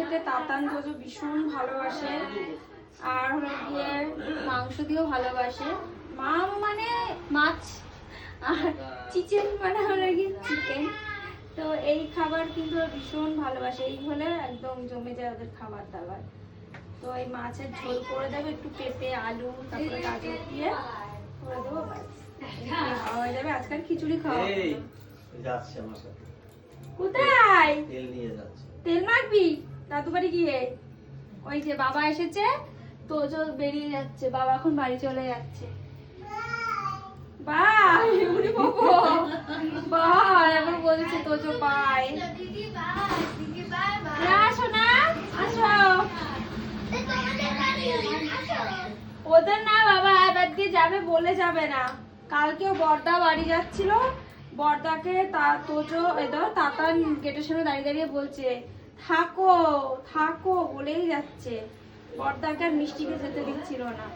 খেতে তাতান তোজো ভীষণ ভালোবাসে, আর হলো গিয়ে মাংস দিয়েও ভালোবাসে। মাম মানে মাছ, আর চিকেন মানে হলো গিয়ে চিকেন। তো এই খাবার কিন্তু ভীষণ ভালোবাসে, এই হলে একদম জমে যায় ওদের খাবার দাবার। তো এই মাছের ঝোল করে দেবো, একটু পেঁপে আলু তারপরে গাজর দিয়ে করে দেবো, খাওয়া হয়ে যাবে। আজকাল খিচুড়ি খাওয়া যাচ্ছে আমার সাথে। কোথায় তেল নিয়ে যাচ্ছে। তেল মাখবি দাদু বাড়ি গিয়ে? ওই যে বাবা এসেছে, তোজো বেরিয়ে যাচ্ছে, বাবা এখন বাড়ি চলে যাচ্ছে। বাই উনি বাবু বাই এখন বলছে তোজো বাই। আসো না, আসো। ওদের না বাবা এবার দিয়ে যাবে বলে যাবে না। কালকেও বর্দা বাড়ি যাচ্ছিল, বর্দাকে তোজো এদের তাতান গেটের সামনে দাঁড়িয়ে দাঁড়িয়ে বলছে থাকো থাকো বলেই যাচ্ছে। বর্দাকে আর মিষ্টিকে যেতে দিচ্ছিল না।